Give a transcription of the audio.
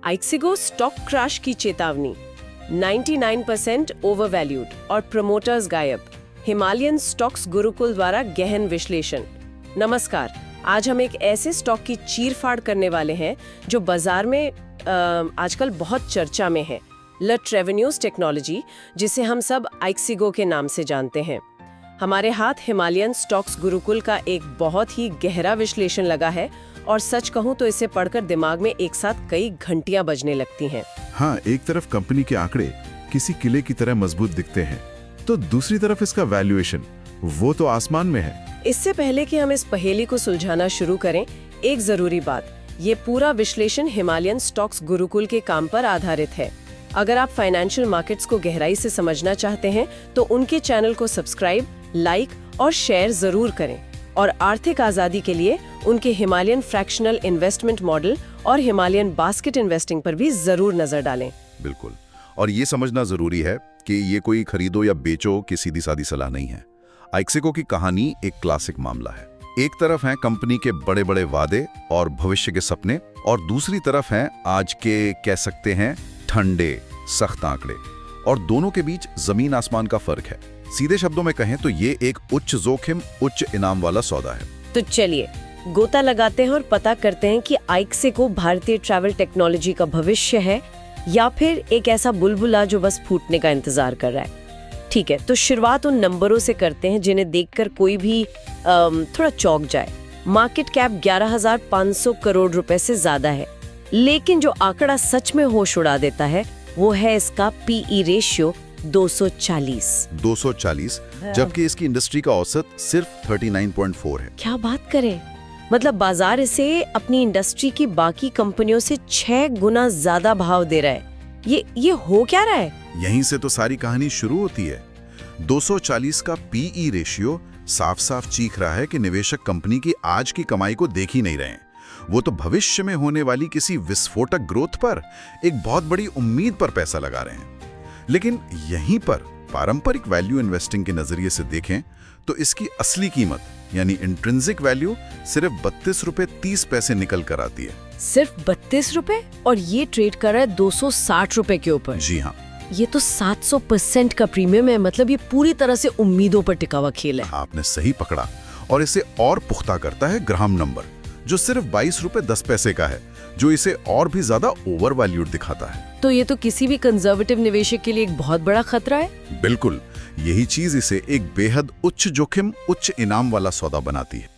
आइक्सिगो stock crash की चेतावनी, 99% overvalued और प्रमोटर्स गायब, हिमालयन स्टॉक्स गुरुकुल द्वारा गहन विश्लेषण। नमस्कार, आज हम एक ऐसे स्टॉक की चीरफाड़ करने वाले हैं जो बाजार में आजकल बहुत चर्चा में है, लट रेवेन्यूज टेक्नोलॉजी, जिसे हम सब आइक्सिगो के नाम से जानते हैं। हमारे हाथ हिमालयन स्टॉक्स गुरुकुल का एक बहुत ही गहरा विश्लेषण लगा है और सच कहूं तो इसे पढ़कर दिमाग में एक साथ कई घंटियां बजने लगती हैं। हाँ, एक तरफ कंपनी के आंकड़े किसी किले की तरह मजबूत दिखते हैं, तो दूसरी तरफ इसका वैल्यूएशन वो तो आसमान में है। इससे पहले कि हम इस पहेली को सुलझाना शुरू करें, एक जरूरी बात, ये पूरा विश्लेषण हिमालयन स्टॉक्स गुरुकुल के काम पर आधारित है। अगर आप फाइनेंशियल मार्केट्स को गहराई से समझना चाहते हैं तो उनके चैनल को सब्सक्राइब, लाइक और शेयर जरूर करें और आर्थिक आजादी के लिए उनके हिमालयन फ्रैक्शनल इन्वेस्टमेंट मॉडल और हिमालयन बास्केट इन्वेस्टिंग पर भी जरूर नजर डालें। बिल्कुल, और ये समझना जरूरी है कि ये कोई खरीदो या बेचो की सीधी सादी सलाह नहीं है। आइक्सिगो की कहानी एक क्लासिक मामला है। एक तरफ हैं कंपनी के बड़े बड़े वादे और भविष्य के सपने, और दूसरी तरफ हैं आज के कह सकते हैं ठंडे सख्त आंकड़े, और दोनों के बीच जमीन आसमान का फर्क है। सीधे शब्दों में कहें तो ये एक उच्च जोखिम उच्च इनाम वाला सौदा है। तो चलिए गोता लगाते हैं और पता करते हैं कि आइक्सिगो भारतीय ट्रैवल टेक्नोलॉजी का भविष्य है या फिर एक ऐसा बुलबुला जो बस फूटने का इंतजार कर रहा है। ठीक है, तो शुरुआत उन नंबरों से करते हैं जिन्हें देखकर कोई भी थोड़ा चौंक जाए। मार्केट कैप 11,500 करोड़ रुपए से ज्यादा है, लेकिन जो आंकड़ा सच में होश उड़ा देता है वो है इसका पीई रेशियो 240, जबकि इसकी इंडस्ट्री का औसत सिर्फ 39.4 है। क्या बात करें, मतलब बाजार इसे अपनी इंडस्ट्री की बाकी कंपनियों से 6 गुना ज्यादा भाव दे रहा है। ये हो क्या रहा है? यहीं से तो सारी कहानी शुरू होती है। 240 का पीई रेशियो साफ साफ चीख रहा है कि निवेशक कंपनी की आज की कमाई को देख ही नहीं रहे हैं, वो तो भविष्य में होने वाली किसी विस्फोटक ग्रोथ पर, एक बहुत बड़ी उम्मीद पर पैसा लगा रहे हैं। लेकिन यहीं पर पारंपरिक वैल्यू इन्वेस्टिंग के नजरिए से देखें तो इसकी असली कीमत यानी इंट्रिंसिक वैल्यू सिर्फ 32 रुपए 30 पैसे निकल कर आती है। सिर्फ 32 रुपए, और ये ट्रेड कर रहा है 260 रुपए के ऊपर। जी हाँ, ये तो 700% का प्रीमियम है। मतलब ये पूरी तरह से उम्मीदों पर टिका हुआ खेल है। आपने सही पकड़ा, और इसे और पुख्ता करता है ग्राम नंबर, जो सिर्फ 22 रुपए 10 पैसे का है, जो इसे और भी ज्यादा ओवर वैल्यूड दिखाता है। तो ये तो किसी भी कंजर्वेटिव निवेशक के लिए एक बहुत बड़ा खतरा है। बिल्कुल, यही चीज इसे एक बेहद उच्च जोखिम उच्च इनाम वाला सौदा बनाती है।